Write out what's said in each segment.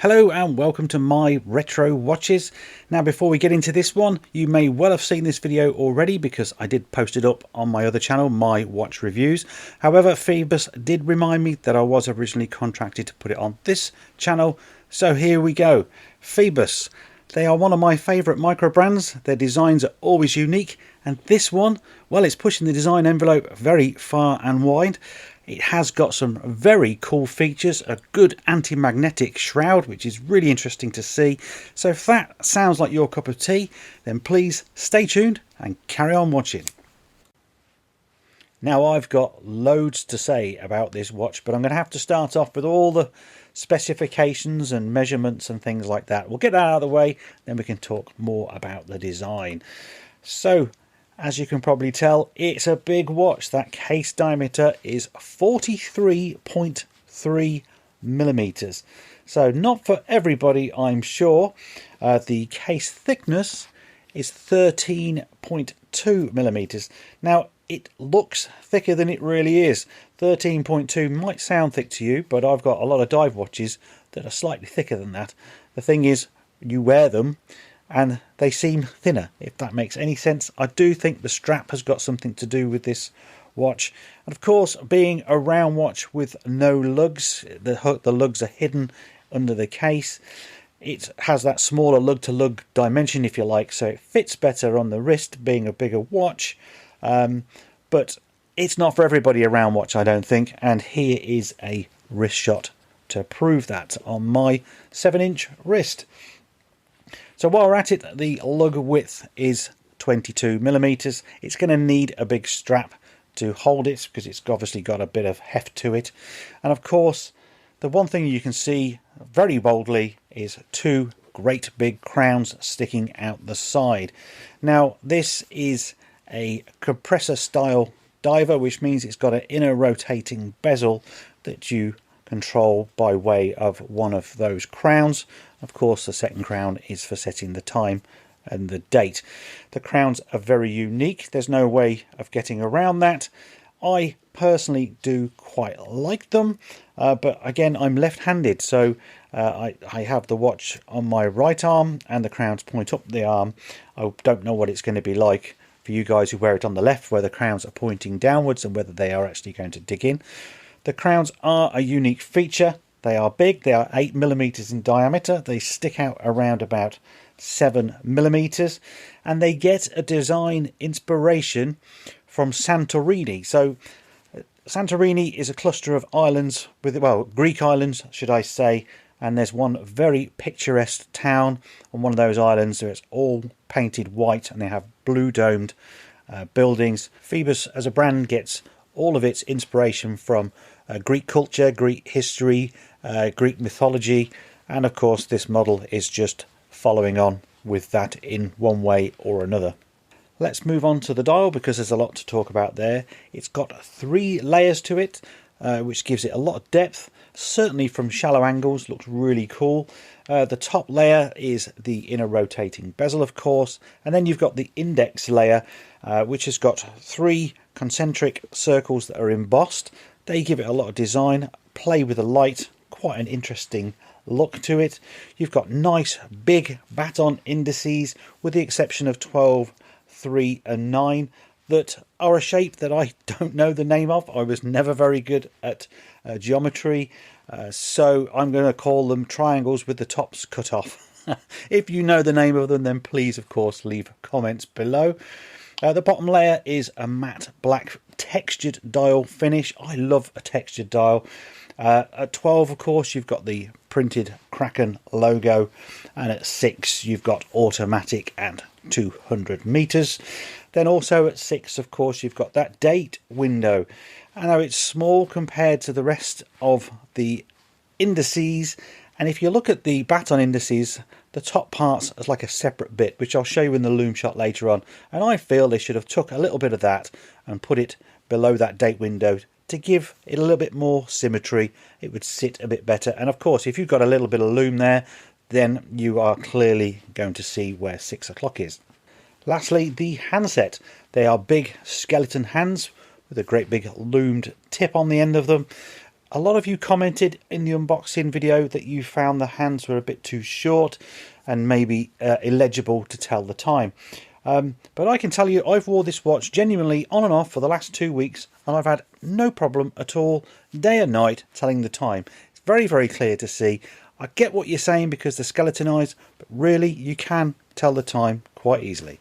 Hello and welcome to my retro watches. Now before we get into this one, you may well have seen this video already because I did post it up on my other channel, My Watch Reviews. However, Phoibos did remind me that I was originally contracted to put it on this channel. So here we go. Phoibos. They are one of my favourite micro brands. Their designs are always unique, and this one, well, it's pushing the design envelope very far and wide. It has got some very cool features, a good anti-magnetic shroud, which is really interesting to see. So if that sounds like your cup of tea, then please stay tuned and carry on watching. Now I've got loads to say about this watch, but I'm going to have to start off with all the specifications and measurements and things like that. We'll get that out of the way, then we can talk more about the design. So as you can probably tell, it's a big watch. That case diameter is 43.3 millimeters. So not for everybody, I'm sure. The case thickness is 13.2 millimeters. Now it looks thicker than it really is. 13.2 might sound thick to you, but I've got a lot of dive watches that are slightly thicker than that. The thing is, you wear them and they seem thinner, if that makes any sense. I do think the strap has got something to do with this watch. And of course, being a round watch with no lugs, the lugs are hidden under the case. It has that smaller lug-to-lug dimension, if you like, so it fits better on the wrist, being a bigger watch. But it's not for everybody a round watch, I don't think. And here is a wrist shot to prove that on my 7-inch wrist. So while we're at it, the lug width is 22 millimeters. It's going to need a big strap to hold it because it's obviously got a bit of heft to it. And of course, the one thing you can see very boldly is two great big crowns sticking out the side. Now this is a compressor style diver, which means it's got an inner rotating bezel that you control by way of one of those crowns. Of course, the second crown is for setting the time and the date. The crowns are very unique. There's no way of getting around that. I personally do quite like them, but again, I'm left-handed, so I have the watch on my right arm and the crowns point up the arm. I don't know what it's going to be like for you guys who wear it on the left, where the crowns are pointing downwards and whether they are actually going to dig in. The crowns are a unique feature. They are big. They are 8 millimeters in diameter. They stick out around about 7 millimeters, and they get a design inspiration from Santorini. So Santorini is a cluster of islands with, well, Greek islands, should I say, and there's one very picturesque town on one of those islands where it's all painted white and they have blue domed buildings. Phoibos as a brand gets all of its inspiration from Greek culture, Greek history, Greek mythology, and of course this model is just following on with that in one way or another. Let's move on to the dial because there's a lot to talk about there. It's got 3 layers to it, which gives it a lot of depth. Certainly from shallow angles, looks really cool. The top layer is the inner rotating bezel, of course, and then you've got the index layer, which has got 3 concentric circles that are embossed. They give it a lot of design, play with the light, quite an interesting look to it. You've got nice big baton indices, with the exception of 12, 3 and 9, that are a shape that I don't know the name of. I was never very good at geometry, so I'm going to call them triangles with the tops cut off. If you know the name of them, then please, of course, leave comments below. The bottom layer is a matte black textured dial finish. I love a textured dial. At 12, of course, you've got the printed Kraken logo, and at 6 you've got automatic and 200 meters. Then also at 6, of course, you've got that date window. I know it's small compared to the rest of the indices, and if you look at the baton indices, the top parts is like a separate bit, which I'll show you in the loom shot later on, and I feel they should have took a little bit of that and put it below that date window to give it a little bit more symmetry. It would sit a bit better, and of course if you've got a little bit of loom there, then you are clearly going to see where 6 o'clock is. Lastly, the handset. They are big skeleton hands with a great big loomed tip on the end of them. A lot of you commented in the unboxing video that you found the hands were a bit too short and maybe illegible to tell the time. But I can tell you I've wore this watch genuinely on and off for the last 2 weeks, and I've had no problem at all, day and night, telling the time. It's very, very clear to see. I get what you're saying because they're skeletonized, but really you can tell the time quite easily.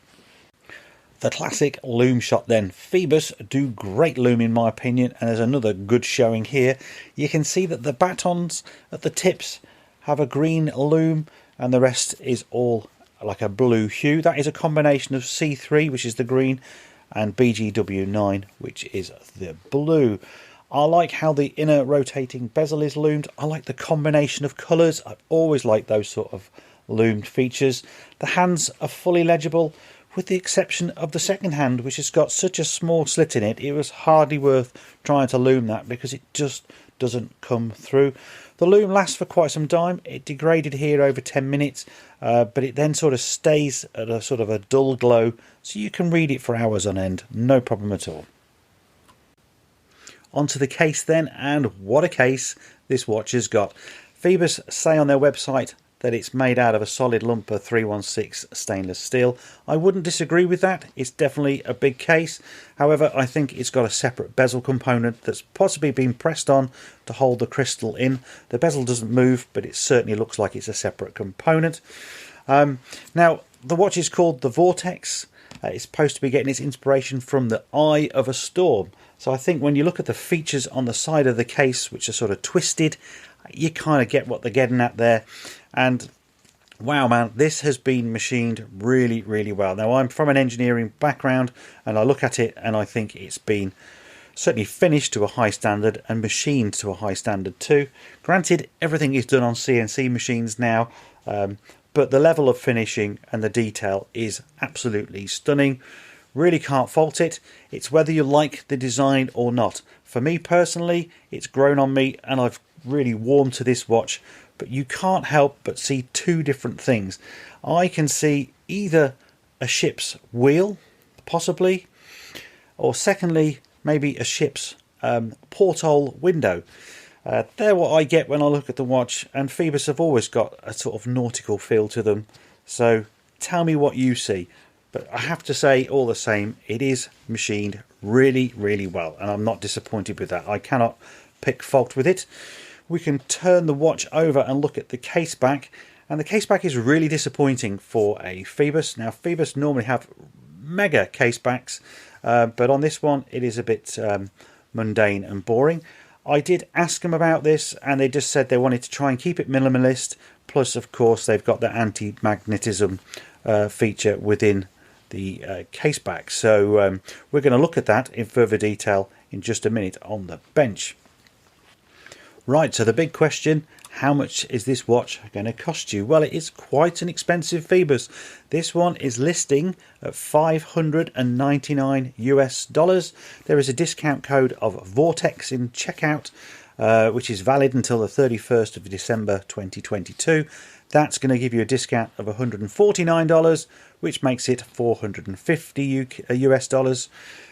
The classic lume shot then. Phoibos do great lume in my opinion, and there's another good showing here. You can see that the batons at the tips have a green lume and the rest is all like a blue hue. That is a combination of C3, which is the green, and BGW9, which is the blue. I like how the inner rotating bezel is loomed. I like the combination of colours. I've always liked those sort of loomed features. The hands are fully legible, with the exception of the second hand, which has got such a small slit in it. It was hardly worth trying to loom that because it just doesn't come through. The loom lasts for quite some time. It degraded here over 10 minutes, but it then sort of stays at a sort of a dull glow, so you can read it for hours on end, no problem at all. Onto the case then, and what a case this watch has got. Phoibos say on their website that it's made out of a solid lump of 316 stainless steel. I wouldn't disagree with that. It's definitely a big case. However, I think it's got a separate bezel component that's possibly been pressed on to hold the crystal in. The bezel doesn't move, but it certainly looks like it's a separate component. Now, the watch is called the Vortex. It's supposed to be getting its inspiration from the eye of a storm. So I think when you look at the features on the side of the case, which are sort of twisted, you kind of get what they're getting at there. And wow, man, this has been machined really, really well. Now, I'm from an engineering background, and I look at it and I think it's been certainly finished to a high standard and machined to a high standard too. Granted, everything is done on CNC machines now, but the level of finishing and the detail is absolutely stunning. Really can't fault it. It's whether you like the design or not. For me personally, it's grown on me and I've really warmed to this watch, but you can't help but see two different things. I can see either a ship's wheel, possibly, or secondly, maybe a ship's porthole window. They're what I get when I look at the watch, and Phoibos have always got a sort of nautical feel to them. So tell me what you see. But I have to say, all the same, it is machined really, really well, and I'm not disappointed with that. I cannot pick fault with it. We can turn the watch over and look at the case back, and the case back is really disappointing for a Phoibos. Now, Phoibos normally have mega case backs, but on this one it is a bit mundane and boring. I did ask them about this and they just said they wanted to try and keep it minimalist, plus of course they've got the anti-magnetism feature within the case back. So we're going to look at that in further detail in just a minute on the bench. Right, so the big question, how much is this watch going to cost you? Well, it is quite an expensive Phoibos. This one is listing at $599 US. There is a discount code of Vortex in checkout, which is valid until the 31st of December 2022. That's going to give you a discount of $149, which makes it $450 US dollars,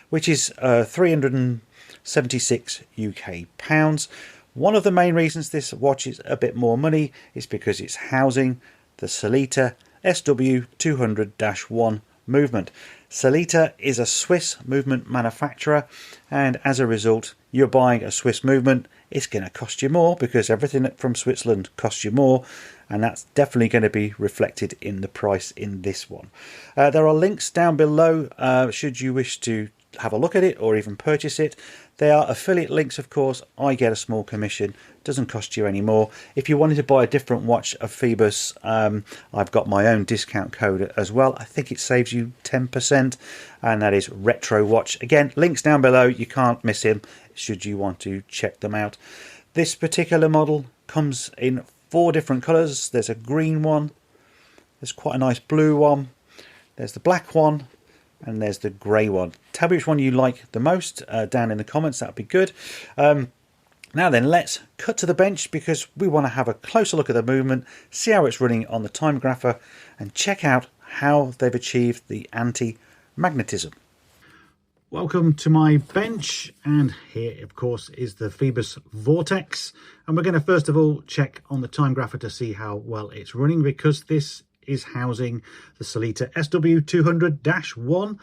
which is 376 UK pounds. One of the main reasons this watch is a bit more money is because it's housing the Sellita SW200-1 movement. Sellita is a Swiss movement manufacturer, and as a result, you're buying a Swiss movement. It's going to cost you more because everything from Switzerland costs you more, and that's definitely going to be reflected in the price in this one. There are links down below should you wish to have a look at it or even purchase it. They are affiliate links, of course. I get a small commission. Doesn't cost you any more. If you wanted to buy a different watch of Phoibos, I've got my own discount code as well. I think it saves you 10%, and that is Retro Watch. Again, links down below. You can't miss him should you want to check them out. This particular model comes in 4 different colours. There's a green one. There's quite a nice blue one. There's the black one. And there's the grey one. Tell me which one you like the most down in the comments. That would be good. Now then, let's cut to the bench because we want to have a closer look at the movement, see how it's running on the Timegrapher, and check out how they've achieved the anti-magnetism. Welcome to my bench, and here of course is the PHOIBOS VORTEX, and we're going to first of all check on the Timegrapher to see how well it's running, because this is housing the Sellita SW200-1.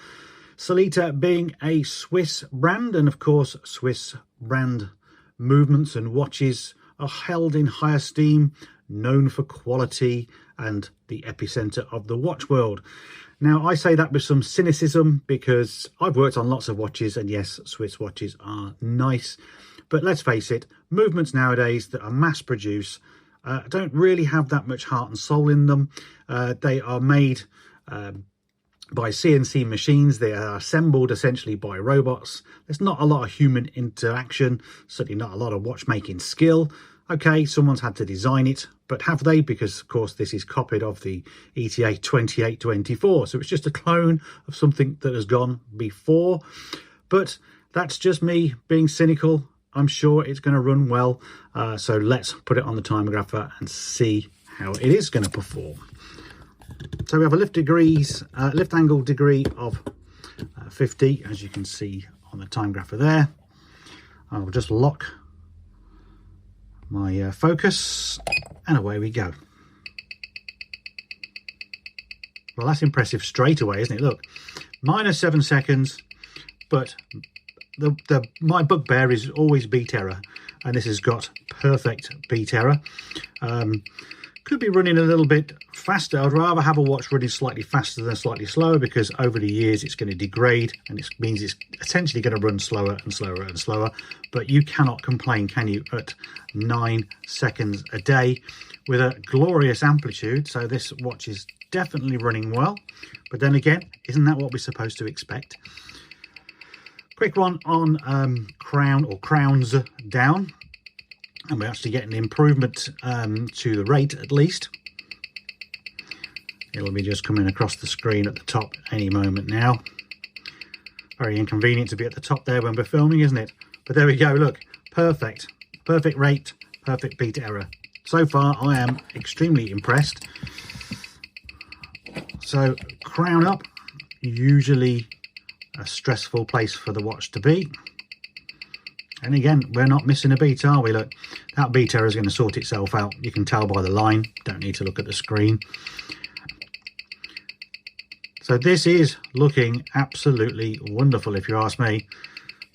Sellita being a Swiss brand, and of course Swiss brand movements and watches are held in high esteem, known for quality and the epicenter of the watch world. Now, I say that with some cynicism because I've worked on lots of watches, and yes, Swiss watches are nice, but let's face it, movements nowadays that are mass produced don't really have that much heart and soul in them. They are made by CNC machines. They are assembled essentially by robots. There's not a lot of human interaction, certainly not a lot of watchmaking skill. Okay, someone's had to design it, but have they? Because of course this is copied off the ETA 2824, so it's just a clone of something that has gone before. But that's just me being cynical. I'm sure it's going to run well, so let's put it on the Timegrapher and see how it is going to perform. So we have a lift angle degree of 50, as you can see on the Timegrapher there. I'll just lock my focus, and away we go. Well, that's impressive straight away, isn't it? Look, -7 seconds, but my bugbear is always beat error, and this has got perfect beat error. Could be running a little bit faster. I'd rather have a watch running slightly faster than slightly slower, because over the years it's going to degrade, and it means it's essentially going to run slower and slower and slower. But you cannot complain, can you, at 9 seconds a day with a glorious amplitude. So this watch is definitely running well, but then again, isn't that what we're supposed to expect? Quick one on crowns down, and we're actually getting improvement to the rate at least. It'll be just coming across the screen at the top any moment now. Very inconvenient to be at the top there when we're filming, isn't it? But there we go, look, perfect rate, perfect beat error. So far I am extremely impressed. So crown up, usually a stressful place for the watch to be. And again, we're not missing a beat, are we? Look, that beat error is going to sort itself out. You can tell by the line, don't need to look at the screen. So this is looking absolutely wonderful, if you ask me.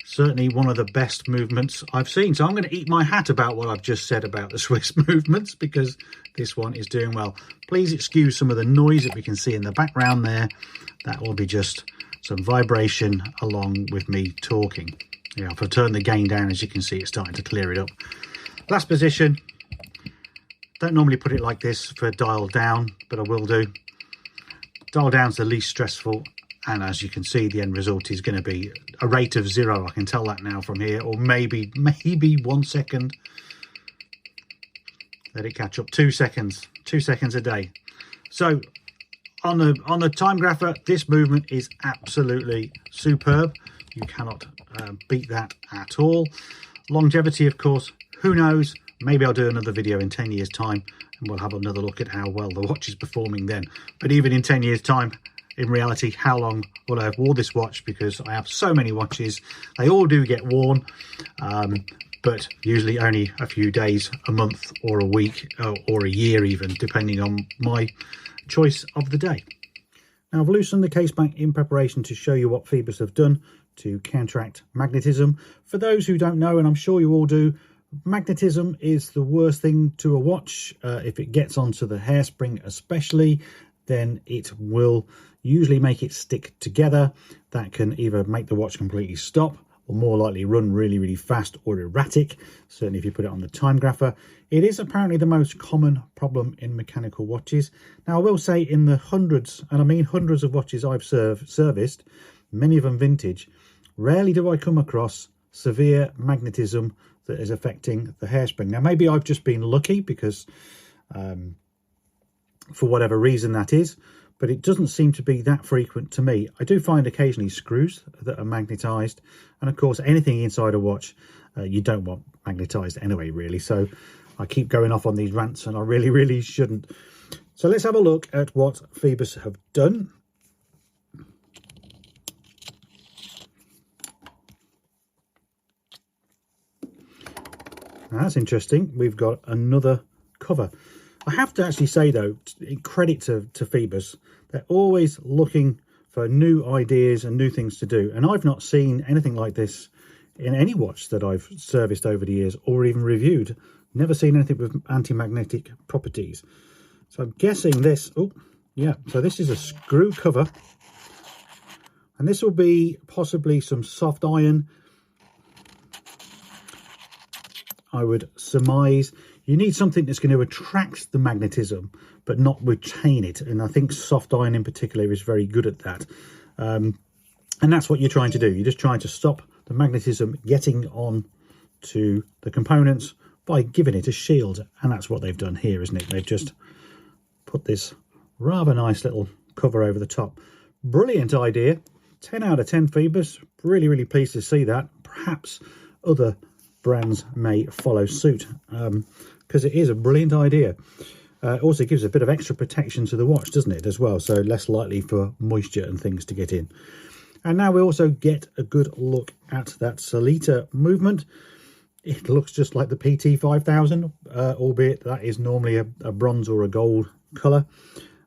Certainly one of the best movements I've seen. So I'm going to eat my hat about what I've just said about the Swiss movements, because this one is doing well. Please excuse some of the noise that we can see in the background there. That will be just some vibration along with me talking. Yeah, if I turn the gain down, as you can see, it's starting to clear it up. Last position. Don't normally put it like this for dial down, but I will do. Dial down's the least stressful, and as you can see, the end result is going to be a rate of 0. I can tell that now from here, or maybe 1 second. Let it catch up. 2 seconds. 2 seconds a day. So on the Timegrapher, this movement is absolutely superb. You cannot beat that at all. Longevity, of course, who knows? Maybe I'll do another video in 10 years' time, and we'll have another look at how well the watch is performing then. But even in 10 years' time, in reality, how long will I have worn this watch? Because I have so many watches. They all do get worn, but usually only a few days, a month, or a week, or a year even, depending on my choice of the day. Now, I've loosened the case back in preparation to show you what PHOIBOS have done to counteract magnetism. For those who don't know, and I'm sure you all do, magnetism is the worst thing to a watch. If it gets onto the hairspring especially, then it will usually make it stick together. That can either make the watch completely stop, or more likely run really, really fast or erratic. Certainly if you put it on the Timegrapher. It is apparently the most common problem in mechanical watches. Now, I will say, in the hundreds, and I mean hundreds of watches I've serviced, many of them vintage, rarely do I come across severe magnetism that is affecting the hairspring. Now, maybe I've just been lucky, because for whatever reason that is, but it doesn't seem to be that frequent to me. I do find occasionally screws that are magnetized, and of course anything inside a watch you don't want magnetized anyway, really. So I keep going off on these rants, and I really shouldn't. So let's have a look at what PHOIBOS have done. That's interesting. We've got another cover. I have to actually say though, credit to Phoibos, they're always looking for new ideas and new things to do, and I've not seen anything like this in any watch that I've serviced over the years or even reviewed. Never seen anything with anti-magnetic properties. So I'm guessing this, oh yeah, so this is a screw cover, and this will be possibly some soft iron, I would surmise. You need something that's going to attract the magnetism but not retain it, and I think soft iron in particular is very good at that. And that's what you're trying to do. You're just trying to stop the magnetism getting on to the components by giving it a shield, and that's what they've done here, isn't it? They've just put this rather nice little cover over the top. Brilliant idea. 10 out of 10 Phoibos. Really, really pleased to see that. Perhaps other brands may follow suit, because it is a brilliant idea. Also gives a bit of extra protection to the watch, doesn't it, as well, so less likely for moisture and things to get in. And now we also get a good look at that Solita movement. It looks just like the PT 5000, albeit that is normally a bronze or a gold colour,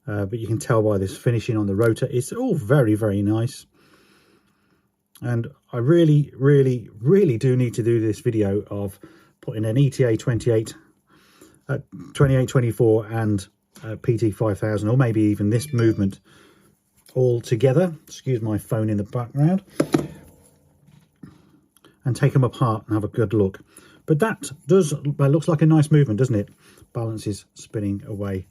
but you can tell by this finishing on the rotor, it's all very, very nice. And I really, really, really do need to do this video of putting an ETA 2824 and PT 5000, or maybe even this movement all together. Excuse my phone in the background. And take them apart and have a good look. But that looks like a nice movement, doesn't it? Balance is spinning away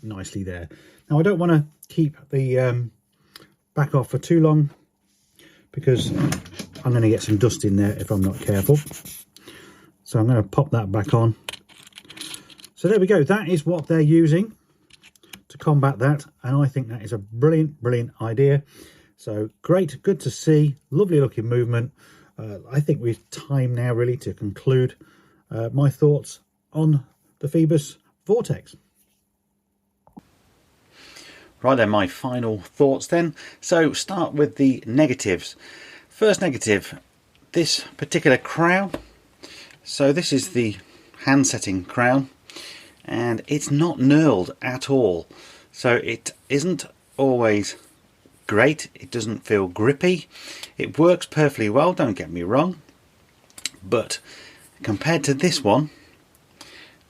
nicely there. Now I don't want to keep the back off for too long, because I'm going to get some dust in there if I'm not careful. So I'm going to pop that back on. So there we go. That is what they're using to combat that, and I think that is a brilliant, brilliant idea. So great, good to see, lovely looking movement. I think we've time now really to conclude my thoughts on the Phoibos Vortex. Right then, my final thoughts then. So start with the negatives. First negative, this particular crown. So this is the hand setting crown, and it's not knurled at all. So it isn't always great. It doesn't feel grippy. It works perfectly well, don't get me wrong, but compared to this one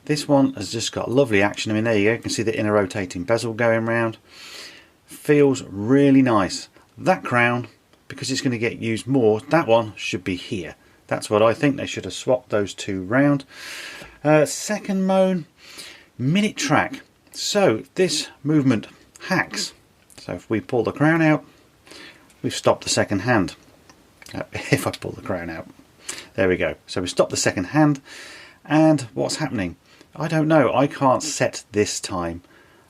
has just got lovely action. I mean, there you go, you can see the inner rotating bezel going round. Feels really nice. That crown, because it's going to get used more, that one should be here. That's what I think. They should have swapped those two round. Second moan, minute track. So this movement hacks. So if we pull the crown out, we've stopped the second hand. If I pull the crown out, there we go. So we stopped the second hand, and what's happening? I don't know. I can't set this time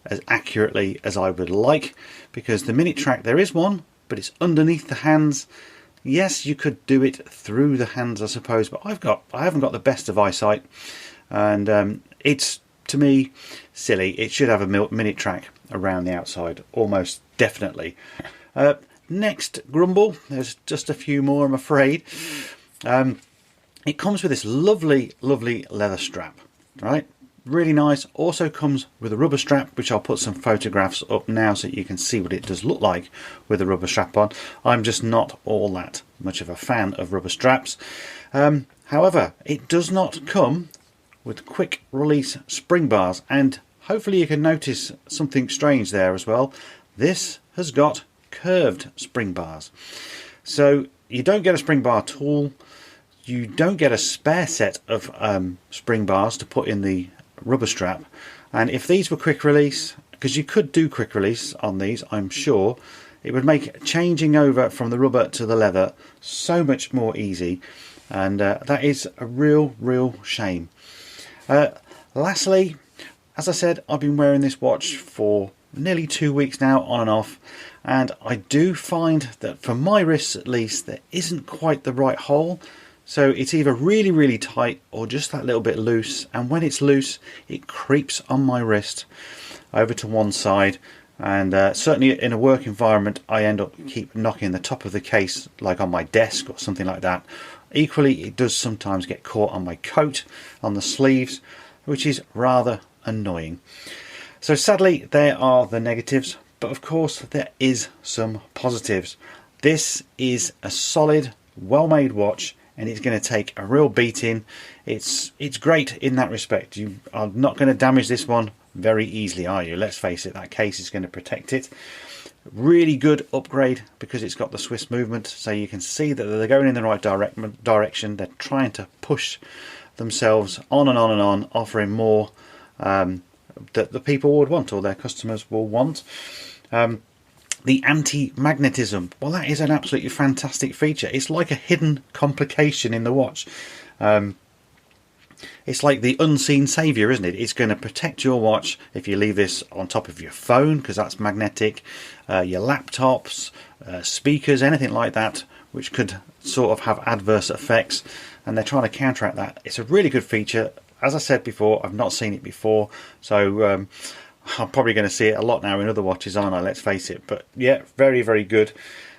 as accurately as I would like, because the minute track, there is one, but it's underneath the hands. Yes, you could do it through the hands, I suppose, but I haven't got the best of eyesight, and it's, to me, silly. It should have a minute track around the outside, almost definitely. Next grumble, there's just a few more, I'm afraid. It comes with this lovely, lovely leather strap, right? Really nice. Also comes with a rubber strap, which I'll put some photographs up now so you can see what it does look like with a rubber strap on. I'm just not all that much of a fan of rubber straps. However, it does not come with quick release spring bars, and hopefully you can notice something strange there as well. This has got curved spring bars. So you don't get a spring bar tool, you don't get a spare set of spring bars to put in the rubber strap, and if these were quick release, because you could do quick release on these, I'm sure it would make changing over from the rubber to the leather so much more easy, and that is a real shame. Lastly, as I said, I've been wearing this watch for nearly 2 weeks now, on and off, and I do find that for my wrists at least, there isn't quite the right hole. So it's either really, really tight or just that little bit loose, and when it's loose it creeps on my wrist over to one side, and certainly in a work environment I end up keep knocking the top of the case, like on my desk or something like that, Equally, it does sometimes get caught on my coat, on the sleeves, which is rather annoying. So sadly, there are the negatives, but of course there is some positives. This is a solid, well-made watch, and it's going to take a real beating. It's great in that respect. You are not going to damage this one very easily, are you? Let's face it, that case is going to protect it. Really good upgrade because it's got the Swiss movement, so you can see that they're going in the right direction. They're trying to push themselves on and on and on, offering more that the people would want, or their customers will want. The anti-magnetism, well, that is an absolutely fantastic feature. It's like a hidden complication in the watch. It's like the unseen saviour, isn't it? It's going to protect your watch if you leave this on top of your phone, because that's magnetic, your laptops, speakers, anything like that, which could sort of have adverse effects, and they're trying to counteract that. It's a really good feature. As I said before, I've not seen it before, so I'm probably going to see it a lot now in other watches, aren't I? Let's face it. But yeah, very, very good.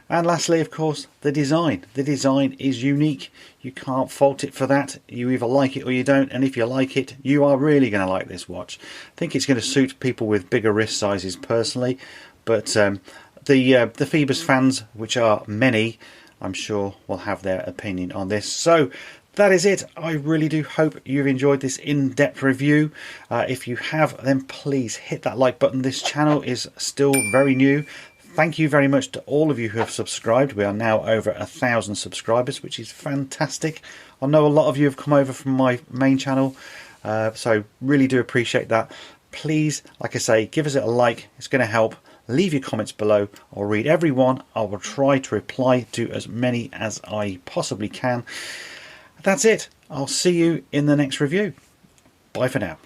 And lastly, of course, the design. The design is unique. You can't fault it for that. You either like it or you don't. And if you like it, you are really going to like this watch. I think it's going to suit people with bigger wrist sizes personally. But the PHOIBOS fans, which are many, I'm sure will have their opinion on this. So that is it. I really do hope you've enjoyed this in-depth review. If you have, then please hit that like button. This channel is still very new. Thank you very much to all of you who have subscribed. We are now over 1,000 subscribers, which is fantastic. I know a lot of you have come over from my main channel, so really do appreciate that. Please, like I say, give us a like. It's going to help. Leave your comments below. I'll read every one. I will try to reply to as many as I possibly can. That's it. I'll see you in the next review. Bye for now.